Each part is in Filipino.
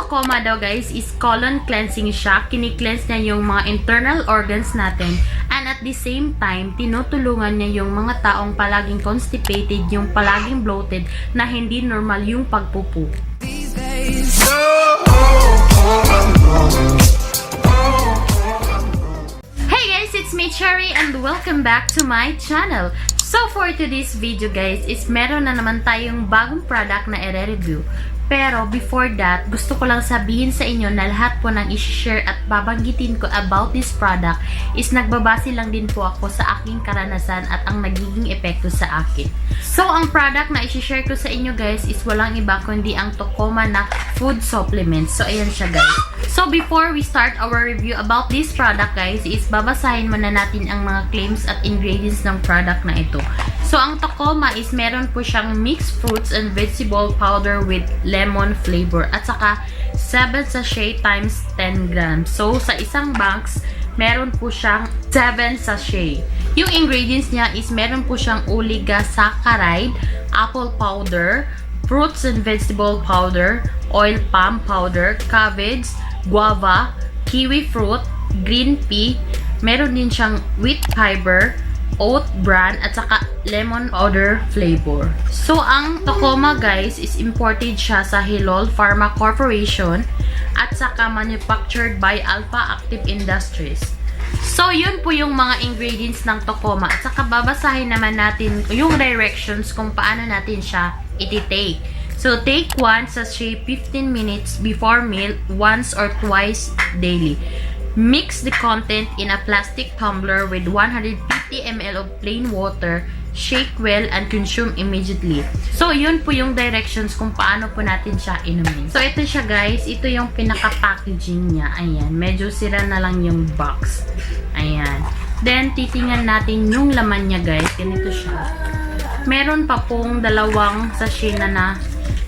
Tocoma daw guys is colon cleansing siya. Kini-cleanse niya yung mga internal organs natin. And at the same time, tinutulungan niya yung mga taong palaging constipated, yung palaging bloated, na hindi normal yung pagpupo. Hey guys, it's me Cherry and welcome back to my channel. So for today's video guys, is meron na naman tayong bagong product na i-review. Pero before that, gusto ko lang sabihin sa inyo na lahat po ng i-share at babanggitin ko about this product is nagbabase lang din po ako sa aking karanasan at ang nagiging epekto sa akin. So ang product na i-share ko sa inyo guys is walang iba kundi ang Tocoma na food supplements. So ayan siya guys. So before we start our review about this product guys, is babasahin muna natin ang mga claims at ingredients ng product na ito. So, ang Tocoma is meron po siyang mixed fruits and vegetable powder with lemon flavor. At saka, 7 sachet times 10 grams. So, sa isang box, meron po siyang 7 sachet. Yung ingredients niya is meron po siyang oligosaccharide, apple powder, fruits and vegetable powder, oil palm powder, cabbage, guava, kiwi fruit, green pea, meron din siyang wheat fiber, oat bran, at saka lemon powder flavor. So, ang Tocoma guys is imported siya sa Hilol Pharma Corporation at saka manufactured by Alpha Active Industries. So, yun po yung mga ingredients ng Tocoma at saka babasahin naman natin yung directions kung paano natin siya iti-take. So, take 1 sachet 15 minutes before meal once or twice daily. Mix the content in a plastic tumbler with 150 ml of plain water. Shake well and consume immediately. So, yun po yung directions kung paano po natin siya inumin. So, ito siya guys. Ito yung pinaka-packaging niya. Ayan. Medyo sira na lang yung box. Ayan. Then, titingnan natin yung laman niya guys. Ganito siya. Meron pa pong 2 sachet na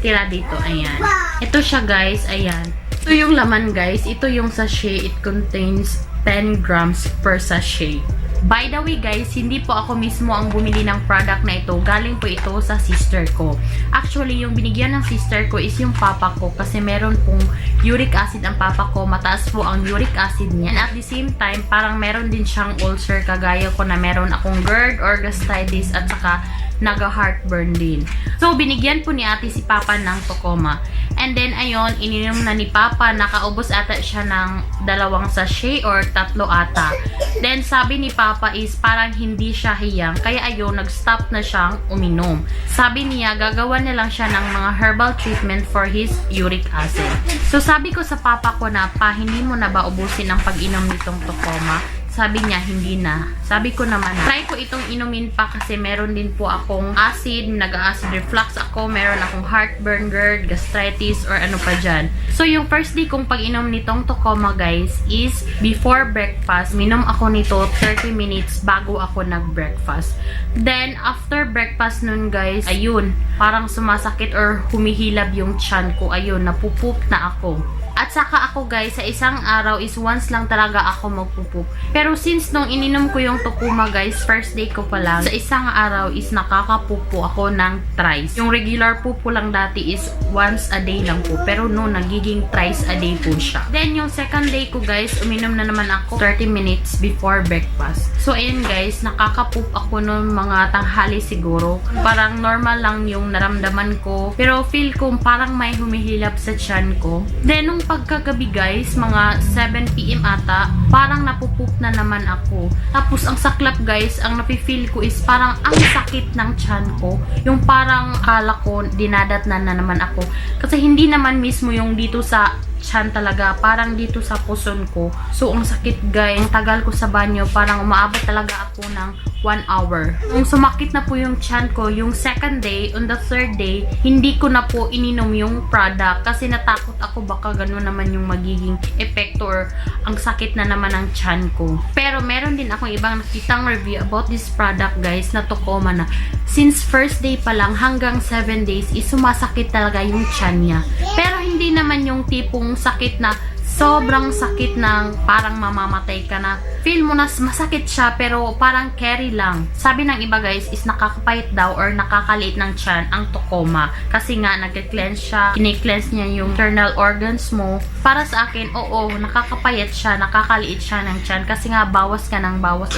tira dito. Ayan. Ito siya guys. Ayan. Ito yung laman guys. Ito yung sachet. It contains 10 grams per sachet. By the way guys, hindi po ako mismo ang bumili ng product na ito. Galing po ito sa sister ko. Actually, yung binigyan ng sister ko is yung papa ko kasi meron pong uric acid ang papa ko. Mataas po ang uric acid niya. And at the same time, parang meron din siyang ulcer kagaya ko na meron akong GERD or gastritis at saka naga-heartburn din. So, binigyan po ni ate si Papa ng Tocoma. And then, ayun, ininom na ni Papa. Nakaubos ata siya ng 2 sachet or 3 ata. Then, sabi ni Papa is parang hindi siya hiyang. Kaya ayun, nag-stop na siyang uminom. Sabi niya, gagawa na lang siya ng mga herbal treatment for his uric acid. So, sabi ko sa Papa ko na, Pa, hindi mo na ba ubusin ang pag-inom nitong Tocoma? Sabi niya, hindi na. Sabi ko naman, try ko itong inumin pa kasi meron din po akong acid, nag-acid reflux ako, meron akong heartburn, GERD, gastritis, or ano pa dyan. So, yung first day kong pag-inom nitong Tocoma, guys, is before breakfast. Minom ako nito 30 minutes bago ako nag-breakfast. Then, after breakfast nun, guys, ayun, parang sumasakit or humihilab yung tiyan ko. Ayun, napupup na ako. At saka ako guys, sa isang araw is once lang talaga ako magpupup. Pero since nung ininom ko yung Tocoma guys, first day ko pa lang, sa isang araw is nakakapupo ako ng thrice. Yung regular pupo lang dati is once a day lang po. Pero no, nagiging thrice a day po siya. Then yung second day ko guys, uminom na naman ako 30 minutes before breakfast. So ayan guys, nakakapup ako noong mga tanghali siguro. Parang normal lang yung naramdaman ko. Pero feel ko parang may humihilap sa tiyan ko. Then nung pagkagabi guys, mga 7 PM ata, parang napupup na naman ako. Tapos ang saklap guys, ang nafe-feel ko is parang ang sakit ng tiyan ko. Yung parang akala ko dinadatnan na naman ako. Kasi hindi naman mismo yung dito sa tiyan talaga, parang dito sa puson ko. So ang sakit guys, ang tagal ko sa banyo, parang umaabot talaga ako ng 1 hour. Kung sumakit na po yung tiyan ko, yung second day, on the third day, hindi ko na po ininom yung product kasi natakot ako baka gano'n naman yung magiging epekto or ang sakit na naman ng tiyan ko. Pero meron din akong ibang nakitang review about this product guys na Tocoma na since first day pa lang hanggang 7 days is sumasakit talaga yung tiyan niya. Pero hindi naman yung tipong sakit na sobrang sakit ng parang mamamatay ka na. Feel mo na masakit siya pero parang carry lang. Sabi ng iba guys is nakakapayat daw or nakakaliit ng tiyan ang Tocoma. Kasi nga nagka-cleanse siya, kine-cleanse niya yung internal organs mo. Para sa akin, oo, nakakapayat siya, nakakaliit siya ng tiyan. Kasi nga bawas ka ng bawas.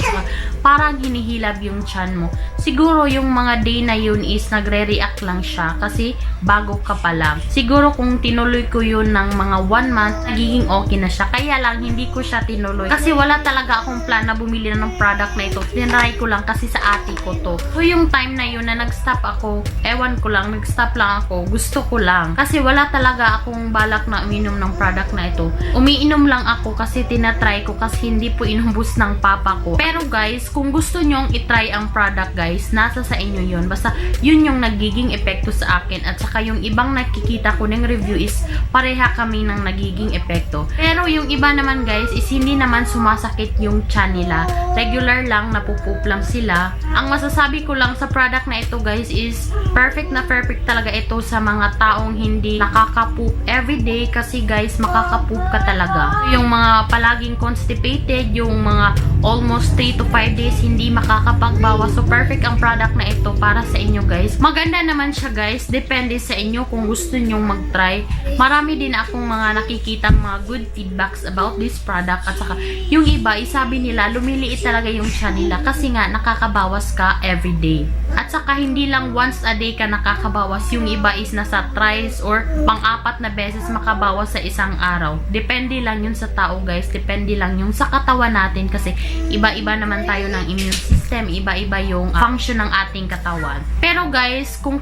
Parang hinihilab yung tiyan mo. Siguro yung mga day na yun is nagre-react lang siya kasi bago ka pa lang. Siguro kung tinuloy ko yun ng mga 1 month, nagiging okay na siya. Kaya lang hindi ko siya tinuloy. Kasi wala talaga akong plan na bumili na ng product na ito. Tinry ko lang kasi sa ate ko to. So yung time na yun na nag-stop ako, ewan ko lang, nag-stop lang ako. Gusto ko lang. Kasi wala talaga akong balak na uminom ng product na ito. Umiinom lang ako kasi tinatry ko kasi hindi po inumbos ng papa ko. Pero guys, kung gusto nyong itry ang product guys, nasa sa inyo yun. Basta yun yung nagiging epekto sa akin. At saka yung ibang nakikita ko ng review is pareha kami ng nagiging epekto. Pero yung iba naman guys is hindi naman sumasakit yung tiyan nila. Regular lang, napupoop lang sila. Ang masasabi ko lang sa product na ito guys is perfect na perfect talaga ito sa mga taong hindi nakakapoop everyday kasi guys makakapoop ka talaga. Yung mga palaging constipated, yung mga almost 3 to 5 days hindi makakapagbawas. So perfect ang product na ito para sa inyo guys. Maganda naman siya guys. Depende sa inyo kung gusto nyong mag-try. Marami din akong mga nakikitang mga good feedbacks about this product. At saka yung iba sabi nila lumiliit talaga yung tiyan nila kasi nga nakakabawas ka everyday. At saka hindi lang once a day ka nakakabawas, yung iba is nasa thrice or pang-apat na beses makabawas sa isang araw. Depende lang yun sa tao guys, depende lang yung sa katawan natin kasi iba-iba naman tayo ng immune system, iba-iba yung function ng ating katawan. Pero guys, kung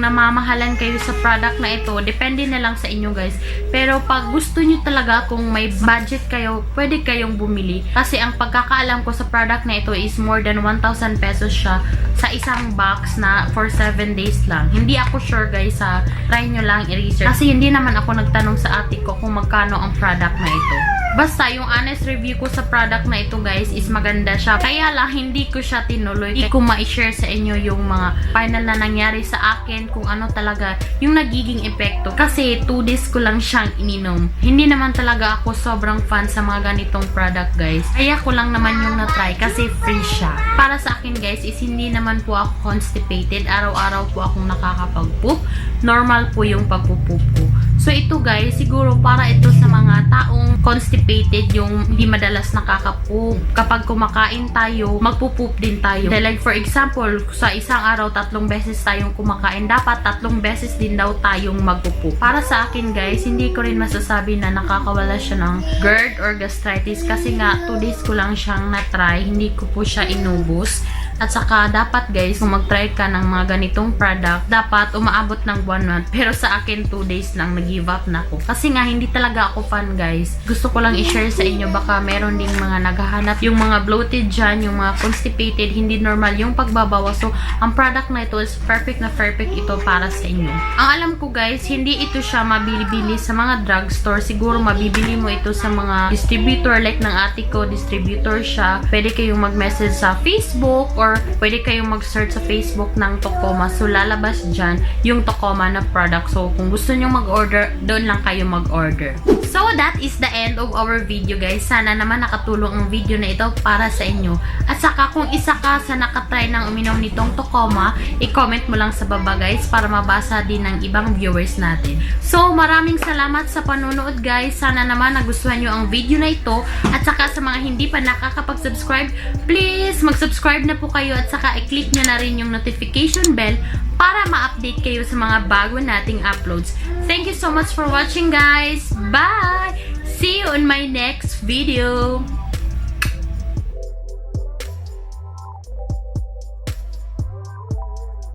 namamahalan kayo sa product na ito, depende na lang sa inyo guys. Pero pag gusto nyo talaga, kung may budget kayo, pwede kayong bumili. Kasi ang pagkakaalam ko sa product na ito is more than 1,000 pesos siya sa isang box na for 7 days lang. Hindi ako sure guys, try nyo lang i-research. Kasi hindi naman ako nagtanong sa ate ko kung magkano ang product na ito. Basta yung honest review ko sa product na ito guys is maganda siya. Kaya lang hindi ko siya tinuloy. Hindi ko ma-share sa inyo yung mga final na nangyari sa akin, kung ano talaga yung nagiging epekto. Kasi 2 days ko lang siyang ininom. Hindi naman talaga ako sobrang fan sa mga ganitong product guys. Kaya ko lang naman yung na-try kasi free siya. Para sa akin guys is hindi naman po ako constipated. Araw-araw po akong nakakapag-poop. Normal po yung pagpupoop ko. So ito guys, siguro para ito sa mga taong constipated, yung hindi madalas nakakapoop. Kapag kumakain tayo, magpupoop din tayo. Like for example, sa isang araw 3 beses tayong kumakain, dapat 3 beses din daw tayong magpupoop. Para sa akin guys, hindi ko rin masasabi na nakakawala siya ng GERD or gastritis kasi nga 2 days ko lang siyang na-try, hindi ko po siya inubos. At saka dapat guys, kung mag-try ka ng mga ganitong product, dapat umaabot ng 1 month. Pero sa akin 2 days lang, nag-give up na ako. Kasi nga hindi talaga ako fan guys. Gusto ko lang i-share sa inyo, baka meron ding mga naghahanap, yung mga bloated dyan, yung mga constipated, hindi normal yung pagbabawas. So ang product na ito is perfect na perfect ito para sa inyo. Ang alam ko guys, hindi ito siya mabili-bili sa mga drugstore. Siguro mabibili mo ito sa mga distributor, like ng ate ko, distributor siya. Pwede kayong mag-message sa Facebook or pwede kayong mag-search sa Facebook ng Tocoma. So, lalabas dyan yung Tocoma na product. So, kung gusto nyo mag-order, doon lang kayo mag-order. So, that is the end of our video, guys. Sana naman nakatulong ang video na ito para sa inyo. At saka, kung isa ka sa nakatry ng uminom nitong Tocoma, i-comment mo lang sa baba, guys, para mabasa din ng ibang viewers natin. So, maraming salamat sa panonood, guys. Sana naman nagustuhan nyo ang video na ito. At saka, sa mga hindi pa nakakapag-subscribe, please, mag-subscribe na po kayo at saka i-click nyo na rin yung notification bell para ma-update kayo sa mga bago nating uploads. Thank you so much for watching guys. Bye! See you on my next video.